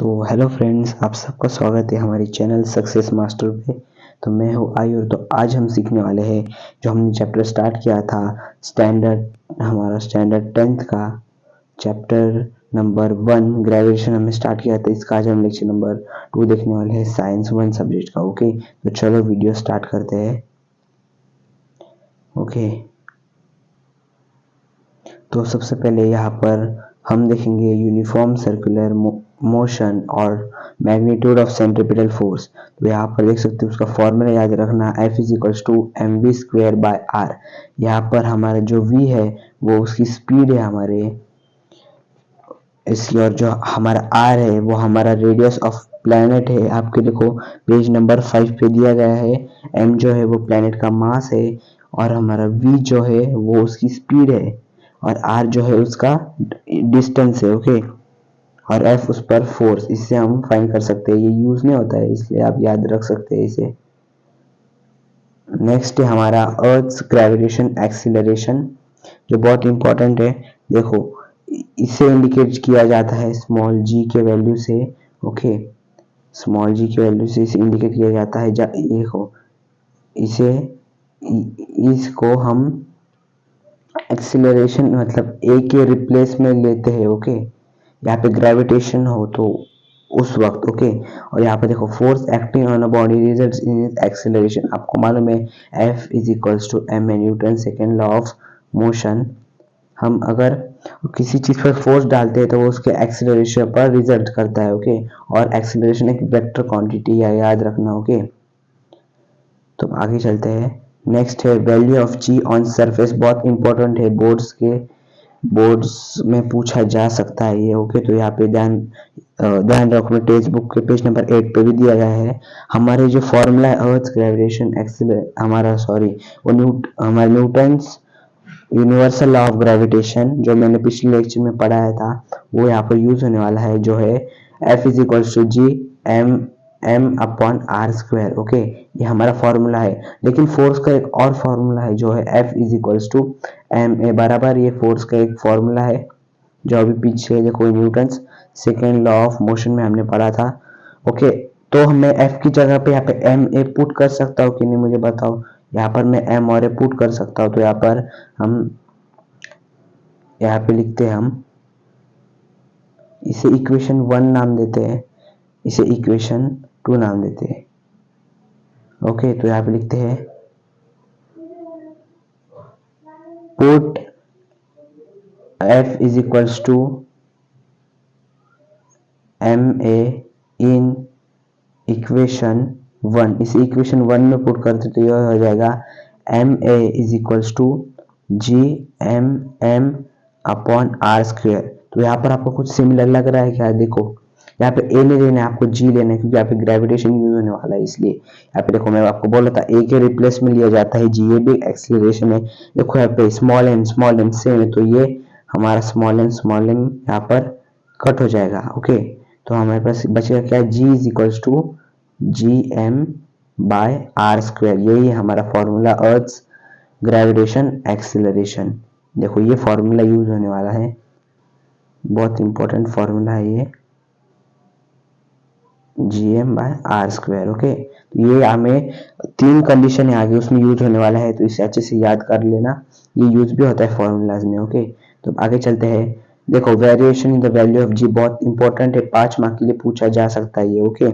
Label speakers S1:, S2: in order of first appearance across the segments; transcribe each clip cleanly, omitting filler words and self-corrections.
S1: तो hello friends, आप सबका स्वागत है हमारे चैनल सक्सेस मास्टर पे। तो मैं हूँ आयुर। तो आज हम सीखने वाले हैं जो हमने चैप्टर स्टार्ट किया था हमारा स्टैंडर्ड 10th का चैप्टर नंबर 1 ग्रेजुएशन हमने स्टार्ट किया था। इसका आज हम लेक्चर नंबर 2 देखने वाले हैं साइंस 1 सब्जेक्ट का। ओके, तो चलो वीडियो स्टार्ट करते हैं। ओके, तो सबसे पहले यहाँ पर हम देखेंगे यूनिफॉर्म सर्कुलर मोशन और मैग्नीट्यूड ऑफ सेंट्रीपिटल फोर्स। तो यहाँ पर देख सकते हो उसका फॉर्मूला याद रखना, F is equals to M V square by R. यहाँ पर हमारा जो V है वो उसकी स्पीड है हमारे इसकी, और जो हमारा R है वो हमारा रेडियस ऑफ प्लैनेट है। आपके देखो पेज नंबर 5 पे दिया गया है। M जो है वो प्लैनेट का मास है और हमारा V जो है वो उसकी स्पीड है और R जो है उसका डिस्टेंस है। ओके, और F उस पर फोर्स। इससे हम फाइंड कर सकते हैं। ये यूज नहीं होता है इसलिए आप याद रख सकते हैं इसे। नेक्स्ट है हमारा अर्थ ग्रेविटेशन एक्सीलरेशन, जो बहुत इंपॉर्टेंट है। देखो इसे इंडिकेट किया जाता है स्मॉल g के वैल्यू से। ओके, स्मॉल g के वैल्यू से इसे इंडिकेट किया जाता है। देखो इसे इसको हम एक्सीलरेशन मतलब a के रिप्लेस में लेते हैं। ओके, यहाँ पे ग्रेविटेशन हो तो उस वक्त। ओके, और यहाँ पे देखो force acting on a body results in acceleration. आपको मालूम है F is equals to M A, Newton second law of motion. हम अगर किसी चीज पर फोर्स डालते हैं तो वो उसके एक्सीलरेशन पर रिजल्ट करता है। ओके, और एक्सीलरेशन एक वेक्टर क्वांटिटी है, याद रखना। ओके, तो आगे चलते हैं। नेक्स्ट है value of G on surface, बहुत इंपॉर्टेंट है, बोर्ड्स में पूछा जा सकता है ये। ओके, तो यहाँ पे ध्यान रखो, टेक्स्ट बुक के पेज नंबर 8 पे भी दिया गया है। हमारे जो फॉर्मूला है अर्थ ग्रेविटेशन हमारा Newton's universal law of gravitation जो मैंने पिछले लेक्चर में पढ़ाया था वो यहाँ पर यूज होने वाला है, जो है F is equals to G M upon R square. Okay, ये हमारा फॉर्मूला है। लेकिन फोर्स का एक और फॉर्मूला है जो है F is equals to M A बराबर। ये फोर्स का एक फॉर्मूला है जो अभी पीछे देखो Newton's second law of motion में हमने पढ़ा था। ओके, तो मैं F की जगह पे यहाँ पे एम ए पुट कर सकता हूँ कि नहीं, मुझे बताओ। यहाँ पर मैं एम और ए पुट कर सकता हूँ, तो यहाँ पर हम यहाँ पे लिखते हैं, हम इसे इक्वेशन 1 नाम देते हैं, इसे इक्वेशन 2 नाम देते हैं। ओके, तो यहाँ पे लिखते हैं put F is equals to M A in equation 1। इसे इक्वेशन 1 में पुट करते तो यह हो जाएगा M A is equals to G M M upon R square. तो यहाँ पर आपको कुछ सिमिलर लग रहा है क्या? देखो यहाँ पे ए नहीं लेना है, आपको जी लेना है, क्योंकि यहाँ पे ग्रेविटेशन यूज होने वाला है। इसलिए यहाँ पे देखो मैं आपको बोला था ए के रिप्लेस में लिया जाता है जी, ये भी एक्सीलरेशन है। देखो यहाँ पे स्मॉल एम सेम है, तो ये हमारा स्मॉल एम यहाँ पर कट हो जाएगा। ओके, तो हमारे पास बचेगा क्या? G is equals to G M by R square. यही है हमारा फॉर्मूला अर्थ ग्रेविटेशन एक्सीलरेशन। देखो ये फॉर्मूला यूज होने वाला है, बहुत इंपॉर्टेंट फॉर्मूला है ये, G M by R square. Okay, तो ये हमें 3 कंडीशन है आगे उसमें यूज होने वाला है, तो इसे अच्छे से याद कर लेना, ये यूज भी होता है फॉर्मूलाज में। ओके, तो आगे चलते हैं। देखो variation in the value of G बहुत इंपॉर्टेंट है, 5 मार्क के लिए पूछा जा सकता है ये। ओके,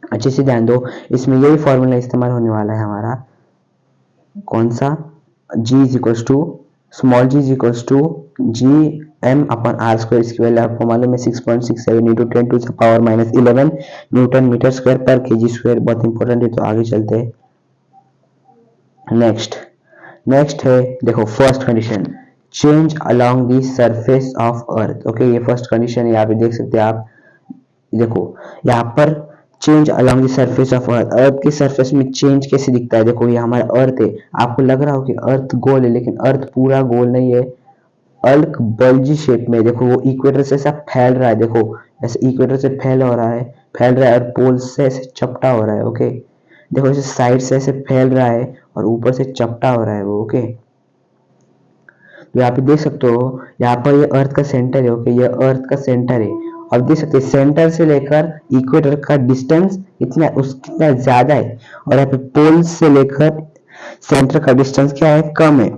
S1: अच्छे से ध्यान दो, इसमें यही फॉर्मूला इस्तेमाल होने वाला है हमारा। कौन सा? G is equals to small G is equals to G M upon R square. इसकी वैल्यू आपको मालूम है 6.67 into 10 to the power minus 11 newton metre square पर केजी स्क्वायर। बहुत इंपॉर्टेंट है, तो आगे चलते हैं। नेक्स्ट है देखो first condition, change along the surface of Earth. Okay, ये फर्स्ट कंडीशन है, यहाँ पे देख सकते हैं आप। देखो यहाँ पर change along the surface of earth, earth के सरफेस में चेंज कैसे दिखता है? देखो ये हमारा अर्थ है, आपको लग रहा हो कि अर्थ गोल है, लेकिन अर्थ पूरा गोल नहीं है, अर्थ बल्जी शेप में। देखो वो इक्वेटर से ऐसा फैल रहा है, देखो ऐसे इक्वेटर से फैल रहा है और पोल से ऐसे चपटा हो रहा है। ओके, देखो ऐसे साइड से ऐसे फैल रहा है और ऊपर से चपटा हो रहा है वो। ओके, तो यहाँ पे देख सकते हो, यहाँ पर ये अर्थ का सेंटर है। ओके, ये अर्थ का सेंटर है और देख सकते हैं सेंटर से लेकर इक्वेटर का डिस्टेंस कितना ज्यादा है, और यहाँ पे पोल से लेकर सेंटर का डिस्टेंस क्या है, कम है।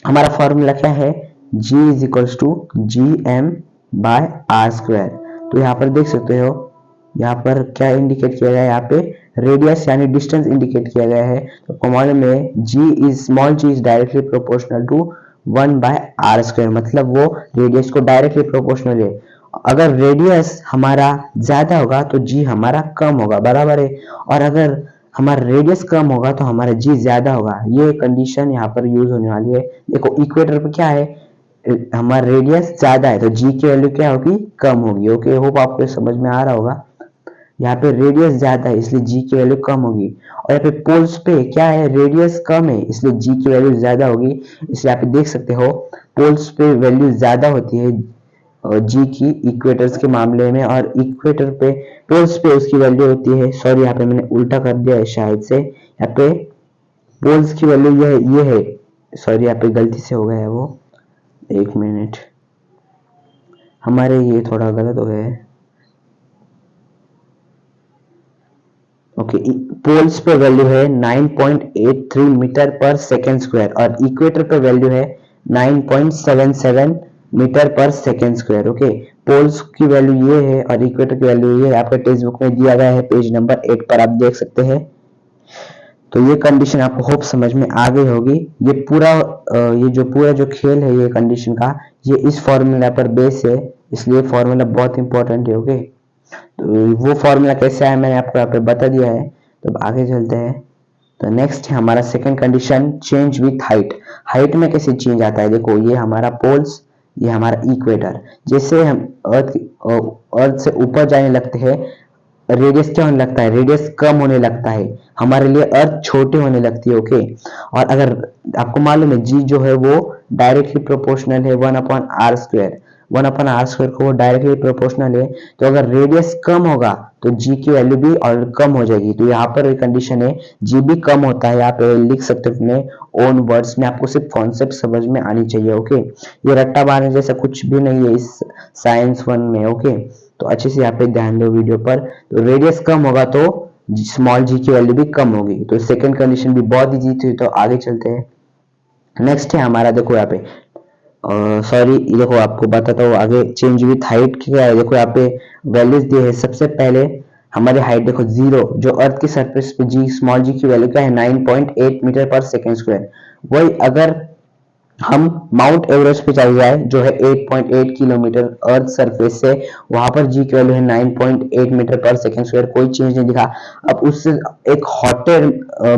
S1: हमारा फॉर्मूला क्या है, G is equals to GM/r²। तो यहाँ पर देख सकते हो, यहाँ पर क्या इंडिकेट किया गया है, यहाँ पे रेडियस यानी डिस्टेंस इंडिकेट किया गया है। तो कॉमन में small G is directly proportional to 1/r², मतलब वो रेडियस को डायरेक्टली प्रोपोर्शनल है। अगर रेडियस हमारा ज्यादा होगा तो जी हमारा कम होगा, बराबर है। और अगर हमारा रेडियस कम होगा तो हमारा जी ज्यादा होगा। ये कंडीशन यहाँ पर यूज होने वाली है। देखो इक्वेटर पे क्या है, हमारा रेडियस ज्यादा है तो जी की वैल्यू क्या होगी, कम होगी। ओके, होप आपको समझ में आ रहा होगा। यहाँ पे रेडियस ज्यादा है इसलिए जी की वैल्यू कम होगी, और यहाँ पे पोल्स पे क्या है, रेडियस कम है इसलिए जी की वैल्यू ज्यादा होगी। इसलिए आप देख सकते हो पोल्स पे वैल्यू ज्यादा होती है जी की इक्वेटर्स के मामले में, और इक्वेटर पे पोल्स पे उसकी वैल्यू होती है, सॉरी यहाँ पे मैंने उल्टा कर दिया है शायद से, यहाँ पे पोल्स की वैल्यू ये है, सॉरी यहाँ पे गलती से हो गया है वो, एक मिनट, हमारे ये थोड़ा गलत हो गया है। ओके, पोल्स पे वैल्यू है 9.83 मीटर पर सेकेंड स्क्वायर, और इक्वेटर पे वैल्यू है 9.77 मीटर पर सेकेंड स्क्वायर। ओके, पोल्स की वैल्यू ये है और इक्वेटर की वैल्यू ये है, आपके टेक्स्ट बुक में दिया गया है पेज नंबर 8 पर, आप देख सकते हैं। तो ये कंडीशन आपको होप समझ में आ गई होगी। ये पूरा जो खेल है ये कंडीशन का, ये इस फॉर्मूला पर बेस है, इसलिए फॉर्मूला बहुत इंपॉर्टेंट है। ओके, तो वो फॉर्मूला कैसे आया मैंने आपको यहाँ पे बता दिया है। तो अब आगे चलते हैं। तो नेक्स्ट है हमारा second condition, change with height. Height में कैसे चेंज आता है, देखो ये हमारा पोल्स, ये हमारा इक्वेटर। जैसे हम अर्थ से ऊपर जाने लगते हैं, रेडियस क्या होने लगता है, रेडियस कम होने लगता है, हमारे लिए अर्थ छोटे होने लगती है। ओके, और अगर आपको मालूम है जी जो है वो डायरेक्टली प्रोपोर्शनल है 1/r²। 1/r² को वो डायरेक्टली प्रोपोर्शनल है, तो अगर रेडियस कम होगा तो जी की वैल्यू भी और कम हो जाएगी। तो यहाँ पर कंडीशन है जी भी कम होता है, यहाँ पे लिख सकते हो अपने ओन वर्ड्स में, आपको सिर्फ कॉन्सेप्ट समझ में आनी चाहिए। ओके, ये रट्टा मारने जैसा कुछ भी नहीं है इस साइंस 1 में। ओके, तो अच्छे से यहाँ पे ध्यान दो वीडियो पर। तो रेडियस कम होगा तो स्मॉल जी की वैल्यू भी कम होगी। तो सेकंड कंडीशन भी बहुत इजी थी। तो आगे चलते हैं। नेक्स्ट है हमारा, देखो यहाँ पे सॉरी देखो आपको बताता हूँ आगे, चेंज विथ हाइट क्या है। देखो यहाँ पे वैल्यूज दिए है। सबसे पहले हमारी हाइट देखो 0, जो अर्थ की सरफेस पे जी स्मॉल जी की वैल्यू क्या है 9.8 मीटर पर सेकेंड स्क्वायर। वही अगर हम माउंट एवरेस्ट पे चल जाए जो है 8.8 किलोमीटर अर्थ सरफेस से, वहां पर जी की वैल्यू है 9.8 मीटर पर सेकेंड स्क्वायर, कोई चेंज नहीं दिखा। अब उससे एक हॉटर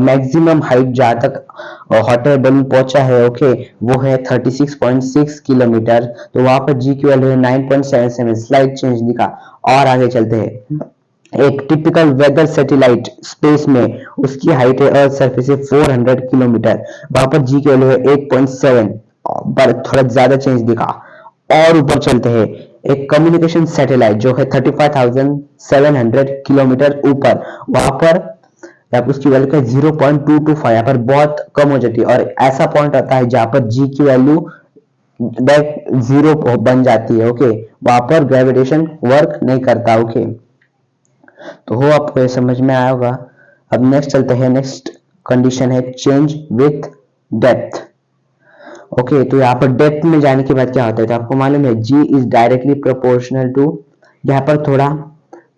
S1: मैक्सिमम हाइट जहां तक हॉट एयर बलून पहुंचा है, ओके, वो है 36.6 किलोमीटर। तो वहां पर जी की वैल्यू है 9.77, स्लाइड चेंज दिखा। और आगे चलते हैं, एक टिपिकल वेदर सैटेलाइट स्पेस में उसकी हाइट है अर्थ सरफेस से 400 किलोमीटर, वहां पर जी की वैल्यू है 8.7, पर थोड़ा ज्यादा चेंज दिखा। और ऊपर चलते हैं, एक कम्युनिकेशन सैटेलाइट जो है 35,700 किलोमीटर ऊपर, वहां पर उसकी वैल्यू का 0.225, यहाँ पर बहुत कम हो जाती है। और ऐसा पॉइंट आता है जहां पर जी की वैल्यू डायरेक्ट 0 बन जाती है। ओके, वहां पर ग्रेविटेशन वर्क नहीं करता। ओके, तो हो आपको ये समझ में आया होगा। अब नेक्स्ट चलते हैं। नेक्स्ट कंडीशन है चेंज विथ डेप्थ। ओके, तो यहाँ पर डेप्थ में जाने के बाद क्या होता है, तो आपको मालूम है G is directly proportional to, यहाँ पर थोड़ा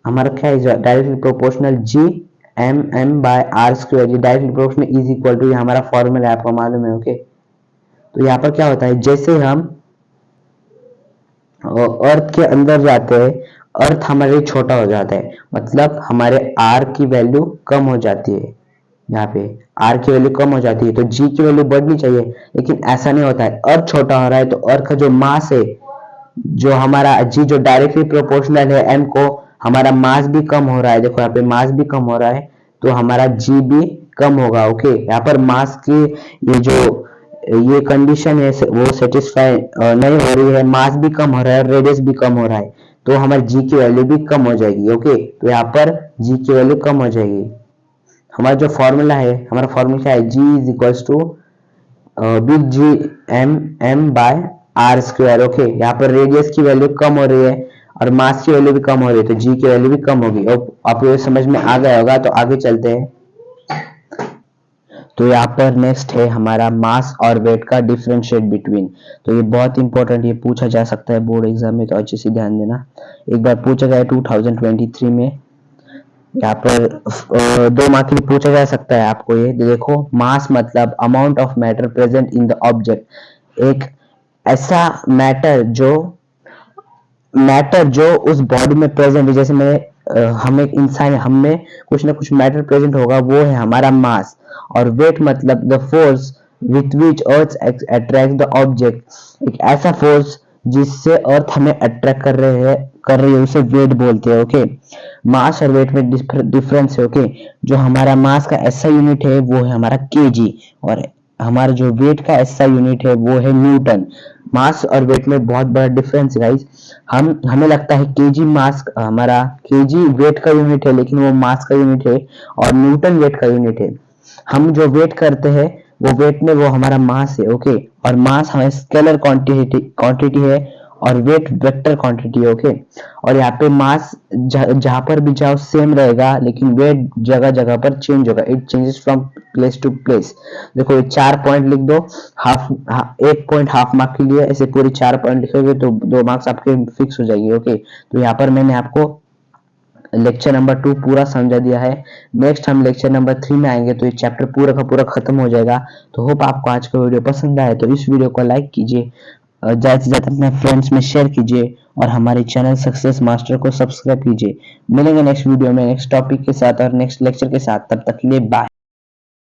S1: हमारा क्या है, डायरेक्टली प्रोपोर्शनल GM/r², ये directly proportional is equal to, ये हमारा फॉर्मूला है, आपको मालूम है। ओके, तो यहाँ पर क्या होता है, जैसे हम अर्थ के अंदर जाते हैं, अर्थ हमारे लिए छोटा हो जाता है, मतलब हमारे आर की वैल्यू कम हो जाती है। यहाँ पे आर की वैल्यू कम हो जाती है तो जी की वैल्यू बढ़नी चाहिए, लेकिन ऐसा नहीं होता है। अर्थ छोटा हो रहा है तो अर्थ का जो मास है, जो हमारा जी जो डायरेक्टली प्रोपोर्शनल है एम को, हमारा मास भी कम हो रहा है। देखो यहाँ पे मास भी कम हो रहा है तो हमारा जी भी कम होगा। ओके, यहाँ पर मास की ये कंडीशन है वो सेटिस्फाई नहीं हो रही है, मास भी कम हो रहा है, रेडियस भी कम हो रहा है, तो हमारी जी की वैल्यू भी कम हो जाएगी। ओके, तो यहाँ पर जी की वैल्यू कम हो जाएगी। हमारा जो फॉर्मूला है, हमारा फॉर्मूला क्या है, G is equals to big G M by r²। Okay, यहाँ पर रेडियस की वैल्यू कम हो रही है और मास की वैल्यू भी कम हो रही है तो जी की वैल्यू भी कम होगी। और आपको ये समझ में आ गया होगा, तो आगे चलते हैं। तो यहाँ पर नेक्स्ट है हमारा मास और वेट का डिफरेंशिएट बिटवीन। तो ये बहुत इंपॉर्टेंट, ये पूछा जा सकता है बोर्ड एग्जाम में, तो अच्छे से ध्यान देना। एक बार पूछा गया 2023 में, यहाँ पर 2 मार्क के लिए पूछा जा सकता है आपको। ये देखो, मास मतलब amount of matter present in the object, एक ऐसा मैटर जो उस बॉडी में प्रेजेंट है। जैसे हम एक इंसान है, हम में कुछ ना कुछ मैटर प्रेजेंट होगा, वो है हमारा मास। और वेट मतलब the force with which earth attract the object, एक ऐसा फोर्स जिससे अर्थ हमें अट्रैक्ट कर रही है, उसे वेट बोलते हैं। ओके, मास और वेट में डिफरेंस है। ओके, जो हमारा मास का एसआई यूनिट है वो है हमारा केजी, और हमारा जो वेट का एसआई यूनिट है वो है न्यूटन। मास और वेट में बहुत बड़ा डिफरेंस है गाइस। हमें लगता है केजी मास हमारा, केजी वेट का यूनिट है, लेकिन वो मास का यूनिट है, और न्यूटन वेट का यूनिट है। हम जो वेट करते हैं वो वेट में वो हमारा मास है। ओके, और मास हमारी स्केलर क्वांटिटी है, और वेट वेक्टर क्वांटिटी है। ओके, और यहाँ पे मास जहां पर भी जाओ सेम रहेगा, लेकिन वेट जगह जगह पर चेंज होगा। It changes from place to place. देखो, ये 4 पॉइंट लिख दो, एक पॉइंट हाफ मार्क के लिए, ऐसे पूरी 4 पॉइंट लिखोगे तो 2 मार्क्स आपके फिक्स हो जाएगी। ओके, तो यहाँ पर मैंने आपको लेक्चर नंबर 2 पूरा समझा दिया है। नेक्स्ट हम लेक्चर नंबर 3 में आएंगे, तो ये चैप्टर पूरा का पूरा खत्म हो जाएगा। तो होप आपको आज का वीडियो पसंद आए, तो इस वीडियो को लाइक कीजिए, ज़्यादा से ज़्यादा अपने फ्रेंड्स में शेयर कीजिए, और हमारे चैनल सक्सेस मास्टर को सब्सक्राइब कीजिए। मिलेंगे नेक्स्ट वीडियो में नेक्स्ट टॉपिक के साथ और नेक्स्ट लेक्चर के साथ। तब तक के लिए बाय।